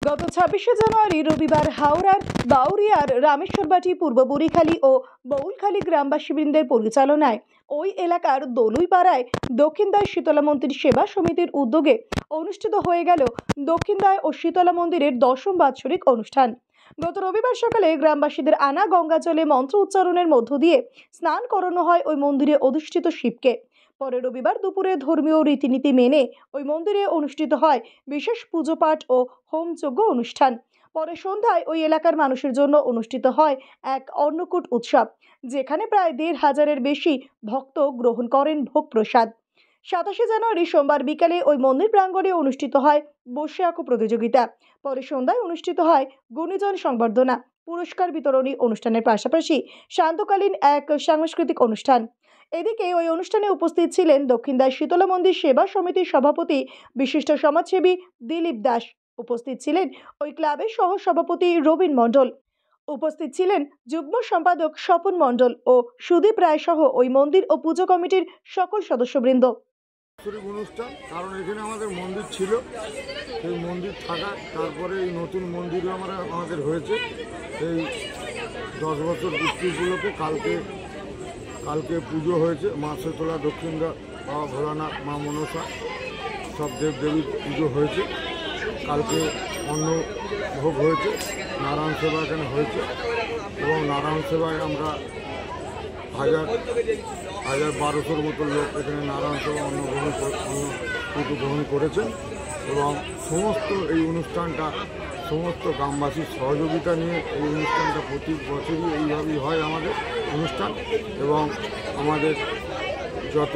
গত ২৬শে জানুয়ারি রবিবার হাওড়ার বাউরিয়ার রামেশ্বরবাটি, পূর্ব বুড়িখালী ও বউলখালী গ্রামবাসীবৃন্দের পরিচালনায় ওই এলাকার দলুইপাড়ায় দক্ষিণদায় শীতলা মন্দির সেবা সমিতির উদ্যোগে অনুষ্ঠিত হয়ে গেল দক্ষিণদায় ও শীতলা মন্দিরের ১০ম বাৎসরিক অনুষ্ঠান। গত রবিবার সকালে গ্রামবাসীদের আনা গঙ্গা জলে মন্ত্র উচ্চারণের মধ্য দিয়ে স্নান করানো হয় ওই মন্দিরে অধিষ্ঠিত শিবকে। পরে রবিবার দুপুরে ধর্মীয় রীতিনীতি মেনে ওই মন্দিরে অনুষ্ঠিত হয় বিশেষ পুজো পাঠ ও হোমযজ্ঞ অনুষ্ঠান। পরে সন্ধ্যায় ওই এলাকার মানুষের জন্য অনুষ্ঠিত হয় এক অন্নকূট উৎসব, যেখানে প্রায় ১৫০০-এর বেশি ভক্ত গ্রহণ করেন ভোগ প্রসাদ। ২৭শে জানুয়ারি সোমবার বিকালে ওই মন্দির প্রাঙ্গণে অনুষ্ঠিত হয় বসে আঁকো প্রতিযোগিতা। পরে সন্ধ্যায় অনুষ্ঠিত হয় গুণীজন সংবর্ধনা, পুরস্কার বিতরণী অনুষ্ঠানের পাশাপাশি শান্তকালীন এক সাংস্কৃতিক অনুষ্ঠান। এদিকে ওই অনুষ্ঠানে উপস্থিত ছিলেন দক্ষিণদায় শীতলা মন্দির সেবা সমিতির সভাপতি বিশিষ্ট সমাজসেবী দিলীপ দাস, উপস্থিত ছিলেন ওই ক্লাবের সহ সভাপতি রবীন মণ্ডল, উপস্থিত ছিলেন যুগ্ম সম্পাদক স্বপন মণ্ডল ও সুদীপ রায় সহ ওই মন্দির ও পুজো কমিটির সকল সদস্যবৃন্দ। অনুষ্ঠান, কারণ এখানে আমাদের মন্দির ছিল, সেই মন্দির থাকা, তারপরে এই নতুন মন্দিরও আমাদের হয়েছে। এই 10 বছর পুষ্টিগুলোকে কালকে পুজো হয়েছে। মা শীতলা, দক্ষিণদা, বাবা ভোলানাথ, মা মনসা, সব দেবদেবীর পুজো হয়েছে। কালকে অন্ন ভোগ হয়েছে, নারায়ণ সেবা এখানে হয়েছে এবং নারায়ণ সেবায় আমরা ১,০০০-১,২০০-র মতো লোক এখানে নারায়ণ সেবা অন্ন গ্রহণ করেছেন এবং সমস্ত এই অনুষ্ঠানটা সমস্ত গ্রামবাসীর সহযোগিতা নিয়ে এই অনুষ্ঠানটা প্রতি বছরই এইভাবেই হয় আমাদের অনুষ্ঠান। এবং আমাদের যত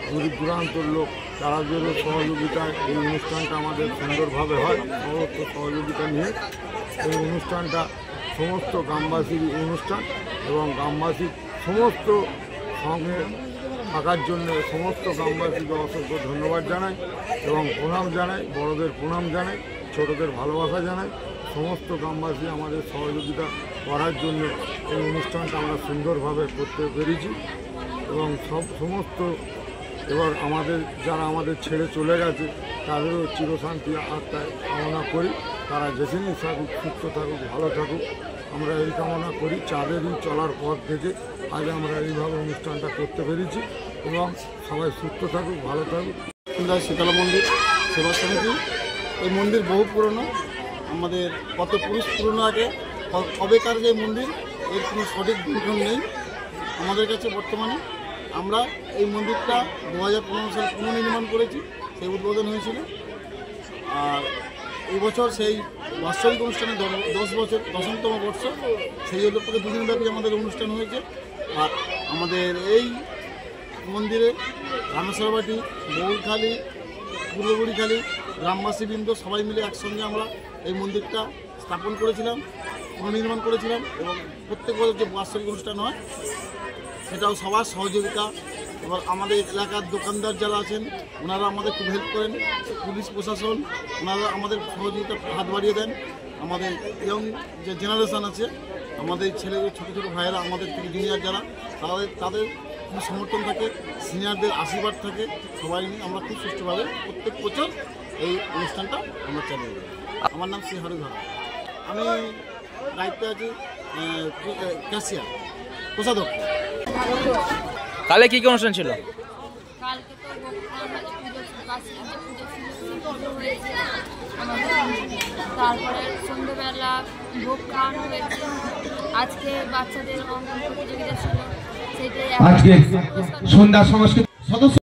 দূর দূরান্তর লোক তারাদেরও সহযোগিতায় এই অনুষ্ঠানটা আমাদের সুন্দরভাবে হয়। সমস্ত সহযোগিতা নিয়ে এই অনুষ্ঠানটা সমস্ত গ্রামবাসীর অনুষ্ঠান এবং গ্রামবাসীর সমস্ত সঙ্গে থাকার জন্য সমস্ত গ্রামবাসীকে অসংখ্য ধন্যবাদ জানাই এবং প্রণাম জানাই, বড়দের প্রণাম জানাই, ছোটদের ভালোবাসা জানাই। সমস্ত গ্রামবাসী আমাদের সহযোগিতা করার জন্য এই অনুষ্ঠানটা আমরা সুন্দরভাবে করতে পেরেছি এবং সমস্ত এবার যারা আমাদের ছেড়ে চলে গেছে তাদেরও চিরশান্তি আত্মায় কামনা করি। তারা যেখানেই থাকুক, সুস্থ থাকুক, ভালো থাকুক, আমরা এই কামনা করি। চাঁদেরই চলার পথ থেকে আজ আমরা এইভাবে অনুষ্ঠানটা করতে পেরেছি এবং সবাই সুস্থ থাকুক, ভালো থাকুক। শীতলা মন্দির সেবা সমিতি, এই মন্দির বহু পুরনো, আমাদের কত পুরুষ পুরনো আগে কবেকার যে মন্দির, এর কোনো সঠিক বিবরণ নেই আমাদের কাছে বর্তমানে। আমরা এই মন্দিরটা 2015 সালে পুনর্নির্মাণ করেছি, সেই উদ্বোধন হয়েছিল। আর এই বছর সেই বাৎসরিক অনুষ্ঠানে 10 বছর 10তম বর্ষ, সেই উপলক্ষে 2 দিনব্যাপী আমাদের অনুষ্ঠান হয়েছে। আর আমাদের এই মন্দিরে রামেশ্বরবাটি, বউলখালী, পূর্ব বুড়িখালী গ্রামবাসীবৃন্দ সবাই মিলে একসঙ্গে আমরা এই মন্দিরটা স্থাপন করেছিলাম, পুনর্নির্মাণ করেছিলাম এবং প্রত্যেক বছর যে বাৎসরিক অনুষ্ঠান হয় সেটাও সবার সহযোগিতা। এবার আমাদের এলাকার দোকানদার যারা আছেন ওনারা আমাদের খুব হেল্প করেন, পুলিশ প্রশাসন ওনারা আমাদের সহযোগিতা হাত বাড়িয়ে দেন। আমাদের ইয়ং যে জেনারেশান আছে, আমাদের ছেলে ছোটো ছোটো ভাইয়েরা, আমাদের থেকে জুনিয়র যারা, তাদের খুব সমর্থন থাকে, সিনিয়রদের আশীর্বাদ থাকে, সবাই নিয়ে আমরা খুব সুষ্ঠুভাবে প্রত্যেক বছর এই অনুষ্ঠানটা আমরা চালিয়ে যাই। আমার নাম শ্রী হারু ধরা, আমি দায়িত্বে আছি ক্যাশিয়ার, কোষাধ্যক্ষ। কালে কি অনুষ্ঠান ছিল? কালকে তো হয়েছে তারপরে সন্ধ্যেবেলা ভোগ খাওয়ানো হয়েছে। আজকে বাচ্চাদের অঙ্কন প্রতিযোগিতা ছিল, সেটাই আজকে সন্ধ্যা সংস্কৃত সদস্য